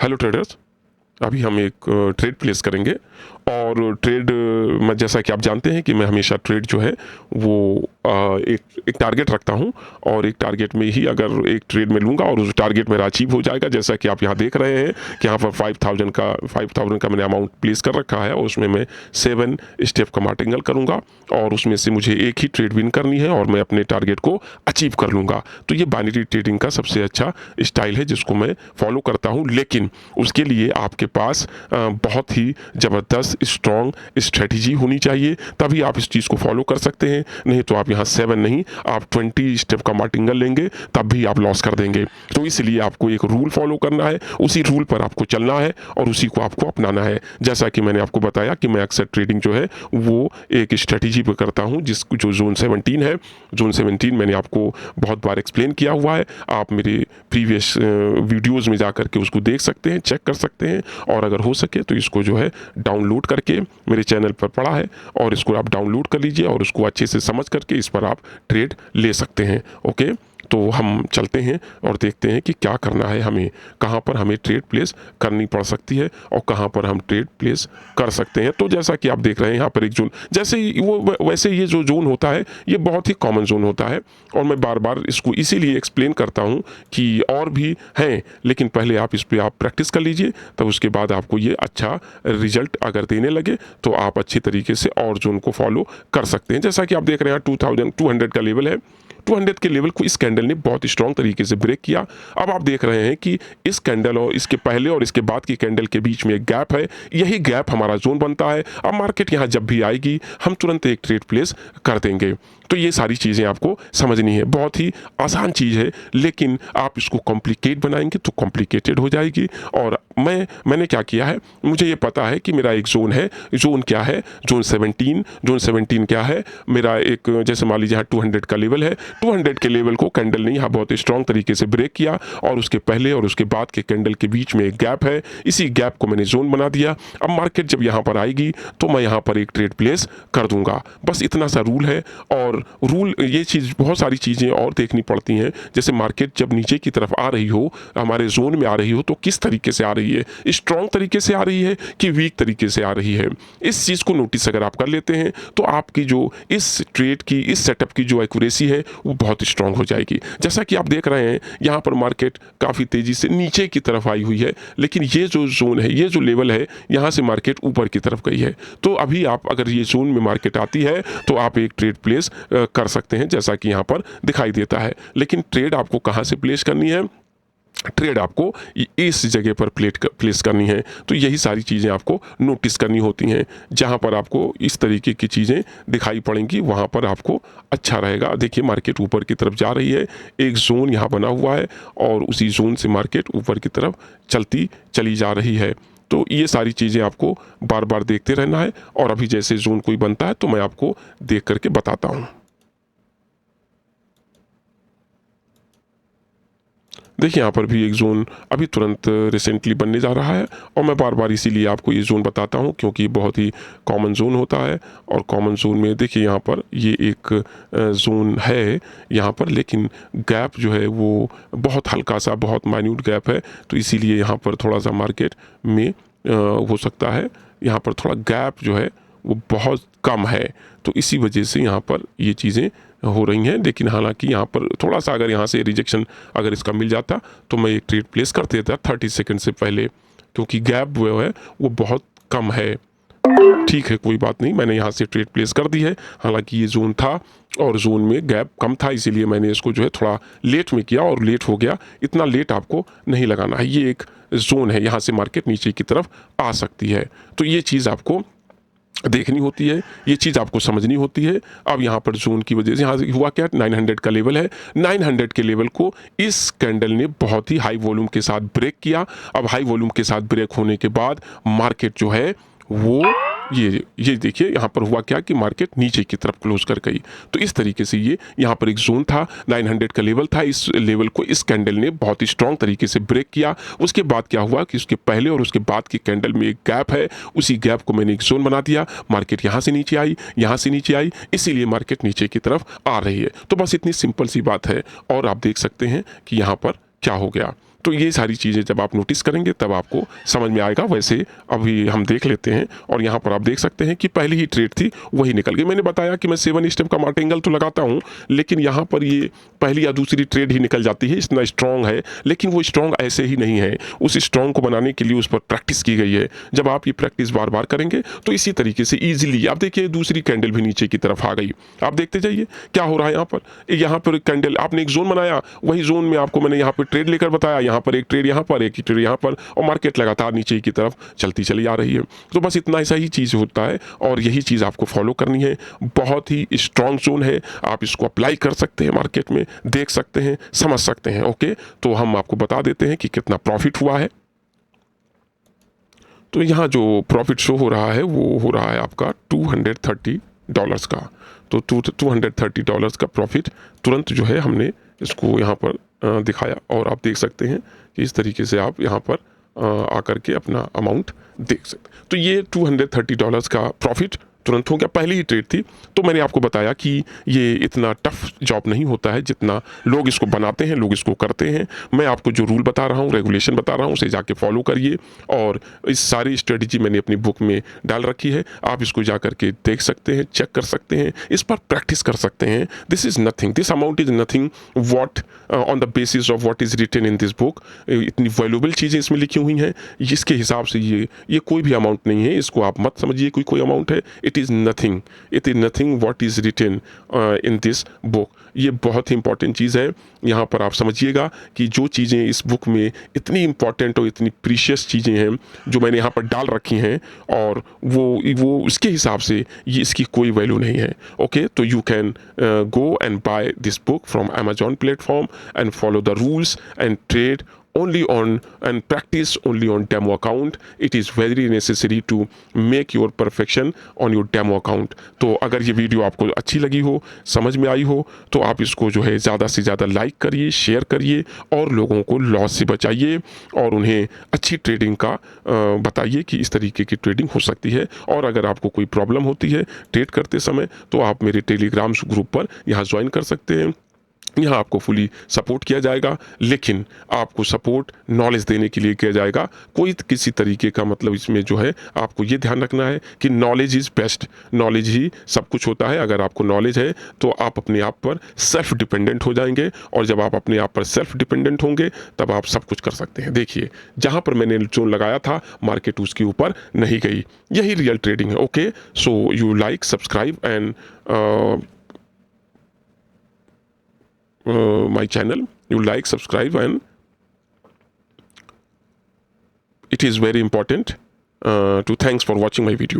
Hello traders, अभी हम एक ट्रेड प्लेस करेंगे और ट्रेड में जैसा कि आप जानते हैं कि मैं हमेशा ट्रेड जो है वो एक टारगेट रखता हूं और एक टारगेट में ही अगर एक ट्रेड में लूँगा और उस टारगेट मेरा अचीव हो जाएगा, जैसा कि आप यहाँ देख रहे हैं कि यहाँ पर 5000 का मैंने अमाउंट प्लेस कर रखा है और उसमें मैं 7 स्टेप का मार्टिंगल करूँगा और उसमें से मुझे एक ही ट्रेड विन करनी है और मैं अपने टारगेट को अचीव कर लूँगा। तो ये बाइनरी ट्रेडिंग का सबसे अच्छा स्टाइल है जिसको मैं फॉलो करता हूँ, लेकिन उसके लिए आपके पास बहुत ही ज़बरदस्त स्ट्रॉन्ग स्ट्रेटजी होनी चाहिए, तभी आप इस चीज़ को फॉलो कर सकते हैं। नहीं तो आप यहाँ 7 नहीं, आप 20 स्टेप का मार्टिंगल लेंगे तब भी आप लॉस कर देंगे। तो इसलिए आपको एक रूल फॉलो करना है, उसी रूल पर आपको चलना है और उसी को आपको अपनाना है। जैसा कि मैंने आपको बताया कि मैं अक्सर ट्रेडिंग जो है वो एक स्ट्रेटजी पर करता हूँ, जो जोन 17 है। जोन 17 मैंने आपको बहुत बार एक्सप्लेन किया हुआ है, आप मेरे प्रीवियस वीडियोज़ में जा करके उसको देख सकते हैं, चेक कर सकते हैं और अगर हो सके तो इसको जो है डाउनलोड करके मेरे चैनल पर पड़ा है और इसको आप डाउनलोड कर लीजिए और उसको अच्छे से समझ करके इस पर आप ट्रेड ले सकते हैं। ओके, तो हम चलते हैं और देखते हैं कि क्या करना है हमें, कहाँ पर हमें ट्रेड प्लेस करनी पड़ सकती है और कहाँ पर हम ट्रेड प्लेस कर सकते हैं। तो जैसा कि आप देख रहे हैं यहाँ पर एक जोन, जैसे वैसे ये जो जोन होता है ये बहुत ही कॉमन जोन होता है और मैं बार बार इसको इसीलिए एक्सप्लेन करता हूँ कि और भी हैं, लेकिन पहले आप इस पर आप प्रैक्टिस कर लीजिए, तब उसके बाद आपको ये अच्छा रिजल्ट अगर देने लगे तो आप अच्छी तरीके से और जोन को फॉलो कर सकते हैं। जैसा कि आप देख रहे हैं 2200 का लेवल है, 200 के लेवल को इस कैंडल ने बहुत स्ट्रॉन्ग तरीके से ब्रेक किया। अब आप देख रहे हैं कि इस कैंडल और इसके पहले और इसके बाद की कैंडल के बीच में एक गैप है, यही गैप हमारा जोन बनता है। अब मार्केट यहाँ जब भी आएगी हम तुरंत एक ट्रेड प्लेस कर देंगे। तो ये सारी चीज़ें आपको समझनी है, बहुत ही आसान चीज़ है, लेकिन आप इसको कॉम्प्लिकेट बनाएंगे तो कॉम्प्लिकेटेड हो जाएगी। और मैंने क्या किया है, मुझे ये पता है कि मेरा एक जोन है, जोन क्या है, जोन 17। जोन 17 क्या है, मेरा एक जैसे मान लीजिए यहाँ 200 का लेवल है, 200 के लेवल को कैंडल ने यहाँ बहुत स्ट्रॉन्ग तरीके से ब्रेक किया और उसके पहले और उसके बाद के कैंडल के बीच में एक गैप है, इसी गैप को मैंने जोन बना दिया। अब मार्केट जब यहाँ पर आएगी तो मैं यहाँ पर एक ट्रेड प्लेस कर दूंगा, बस इतना सा रूल है। और रूल ये चीज़ बहुत सारी चीज़ें और देखनी पड़ती हैं, जैसे मार्केट जब नीचे की तरफ आ रही हो, हमारे जोन में आ रही हो, तो किस तरीके से आ रही है, स्ट्रॉन्ग तरीके से आ रही है कि वीक तरीके से आ रही है। इस चीज़ को नोटिस अगर आप कर लेते हैं तो आपकी जो इस ट्रेड की, इस सेटअप की जो एक्यूरेसी है वो बहुत स्ट्रॉन्ग हो जाएगी। जैसा कि आप देख रहे हैं यहाँ पर मार्केट काफ़ी तेज़ी से नीचे की तरफ आई हुई है, लेकिन ये जो जोन है, ये जो लेवल है, यहाँ से मार्केट ऊपर की तरफ गई है। तो अभी आप अगर ये जोन में मार्केट आती है तो आप एक ट्रेड प्लेस कर सकते हैं, जैसा कि यहाँ पर दिखाई देता है। लेकिन ट्रेड आपको कहाँ से प्लेस करनी है, ट्रेड आपको इस जगह पर प्लेस करनी है। तो यही सारी चीज़ें आपको नोटिस करनी होती हैं, जहाँ पर आपको इस तरीके की चीज़ें दिखाई पड़ेंगी वहाँ पर आपको अच्छा रहेगा। देखिए मार्केट ऊपर की तरफ जा रही है, एक जोन यहाँ बना हुआ है और उसी जोन से मार्केट ऊपर की तरफ चली जा रही है। तो ये सारी चीज़ें आपको बार बार देखते रहना है और अभी जैसे जोन कोई बनता है तो मैं आपको देख करके बताता हूँ। देखिए यहाँ पर भी एक जोन अभी तुरंत रिसेंटली बनने जा रहा है और मैं बार बार इसीलिए आपको ये जोन बताता हूँ क्योंकि ये बहुत ही कॉमन जोन होता है। और कॉमन जोन में देखिए यहाँ पर ये एक जोन है यहाँ पर, लेकिन गैप जो है वो बहुत हल्का सा, बहुत माइन्यूट गैप है। तो इसीलिए यहाँ पर थोड़ा सा मार्केट में हो सकता है यहाँ पर थोड़ा गैप जो है वो बहुत कम है, तो इसी वजह से यहाँ पर ये चीज़ें हो रही हैं। लेकिन हालांकि यहाँ पर थोड़ा सा अगर यहाँ से रिजेक्शन अगर इसका मिल जाता तो मैं एक ट्रेड प्लेस कर देता 30 सेकंड से पहले, क्योंकि गैप वो है वो बहुत कम है। ठीक है, कोई बात नहीं, मैंने यहाँ से ट्रेड प्लेस कर दी है। हालांकि ये जोन था और जोन में गैप कम था, इसीलिए मैंने इसको जो है थोड़ा लेट में किया और लेट हो गया। इतना लेट आपको नहीं लगाना है, ये एक जोन है, यहाँ से मार्केट नीचे की तरफ आ सकती है। तो ये चीज़ आपको देखनी होती है, ये चीज़ आपको समझनी होती है। अब यहाँ पर जोन की वजह से यहाँ से हुआ क्या, 900 का लेवल है, 900 के लेवल को इस कैंडल ने बहुत ही हाई वॉल्यूम के साथ ब्रेक किया। अब हाई वॉल्यूम के साथ ब्रेक होने के बाद मार्केट जो है वो ये देखिए यहाँ पर हुआ क्या कि मार्केट नीचे की तरफ क्लोज कर गई। तो इस तरीके से ये यहाँ पर एक जोन था, 900 का लेवल था, इस लेवल को इस कैंडल ने बहुत ही स्ट्रॉन्ग तरीके से ब्रेक किया। उसके बाद क्या हुआ कि उसके पहले और उसके बाद की कैंडल में एक गैप है, उसी गैप को मैंने एक जोन बना दिया। मार्केट यहाँ से नीचे आई, यहाँ से नीचे आई, इसीलिए मार्केट नीचे की तरफ आ रही है। तो बस इतनी सिंपल सी बात है और आप देख सकते हैं कि यहाँ पर क्या हो गया। तो ये सारी चीज़ें जब आप नोटिस करेंगे तब आपको समझ में आएगा। वैसे अभी हम देख लेते हैं और यहाँ पर आप देख सकते हैं कि पहली ही ट्रेड थी वही निकल गई। मैंने बताया कि मैं 7 स्टेप का मार्टिंगल तो लगाता हूँ, लेकिन यहाँ पर ये पहली या दूसरी ट्रेड ही निकल जाती है। इतना स्ट्रॉन्ग है, लेकिन वो स्ट्रॉन्ग ऐसे ही नहीं है। उस स्ट्रॉन्ग को बनाने के लिए उस पर प्रैक्टिस की गई है। जब आप ये प्रैक्टिस बार बार करेंगे तो इसी तरीके से ईजिली आप देखिए दूसरी कैंडल भी नीचे की तरफ आ गई। आप देखते जाइए क्या हो रहा है यहाँ पर कैंडल आपने एक जोन बनाया, वही जोन में आपको मैंने यहाँ पर ट्रेड लेकर बताया, यहाँ पर एक ट्रेड यहाँ पर, एक ट्रेड यहाँ पर, और मार्केट लगातार नीचे की तरफ चलती चली आ रही है। तो बस इतना ऐसा ही चीज़ होता है और यही चीज़ आपको फॉलो करनी है। बहुत ही स्ट्रॉन्ग जोन है, आप इसको अप्लाई कर सकते हैं, मार्केट में देख सकते हैं, समझ सकते हैं। ओके, तो हम आपको बता देते हैं कि कितना प्रॉफिट हुआ है। तो यहाँ जो प्रॉफिट शो हो रहा है वो हो रहा है आपका $230 का। तो $230 का प्रॉफिट तुरंत जो है हमने इसको यहाँ पर दिखाया और आप देख सकते हैं कि इस तरीके से आप यहाँ पर आकर के अपना अमाउंट देख सकते। तो ये $230 का प्रॉफिट तुरंत हो गया, पहली ही ट्रेड थी। तो मैंने आपको बताया कि ये इतना टफ जॉब नहीं होता है जितना लोग इसको बनाते हैं, लोग इसको करते हैं। मैं आपको जो रूल बता रहा हूँ, रेगुलेशन बता रहा हूँ, उसे जाके फॉलो करिए और इस सारी स्ट्रेटजी मैंने अपनी बुक में डाल रखी है। आप इसको जा करके देख सकते हैं, चेक कर सकते हैं, इस पर प्रैक्टिस कर सकते हैं। This is nothing, this amount is nothing what on the basis of what is written in this book. इतनी वैल्यूबल चीज़ें इसमें लिखी हुई हैं, जिसके हिसाब से ये कोई भी अमाउंट नहीं है। इसको आप मत समझिए कोई अमाउंट है। It is nothing what is written in this book. ये बहुत ही इंपॉर्टेंट चीज़ है। यहाँ पर आप समझिएगा कि जो चीज़ें इस बुक में इतनी इंपॉर्टेंट और इतनी प्रीशियस चीज़ें हैं जो मैंने यहाँ पर डाल रखी हैं, और वो इसके हिसाब से ये इसकी कोई वैल्यू नहीं है। ओके, तो you can go and buy this book from Amazon platform and follow the rules and trade only on and practice only on demo account. It is very necessary to make your perfection on your demo account. तो अगर ये video आपको अच्छी लगी हो, समझ में आई हो, तो आप इसको जो है ज़्यादा से ज़्यादा लाइक करिए, शेयर करिए और लोगों को लॉस से बचाइए और उन्हें अच्छी ट्रेडिंग का बताइए कि इस तरीके की ट्रेडिंग हो सकती है। और अगर आपको कोई प्रॉब्लम होती है ट्रेड करते समय तो आप मेरे टेलीग्राम ग्रुप पर यहाँ ज्वाइन कर सकते हैं। यहाँ आपको फुली सपोर्ट किया जाएगा, लेकिन आपको सपोर्ट नॉलेज देने के लिए किया जाएगा। कोई किसी तरीके का मतलब इसमें जो है आपको ये ध्यान रखना है कि नॉलेज इज़ बेस्ट, नॉलेज ही सब कुछ होता है। अगर आपको नॉलेज है तो आप अपने आप पर सेल्फ डिपेंडेंट हो जाएंगे, और जब आप अपने आप पर सेल्फ डिपेंडेंट होंगे तब आप सब कुछ कर सकते हैं। देखिए जहाँ पर मैंने जोन लगाया था मार्केट उसके ऊपर नहीं गई, यही रियल ट्रेडिंग है। Okay, so you like, subscribe and my channel. You like, subscribe, and it is very important to thanks for watching my video.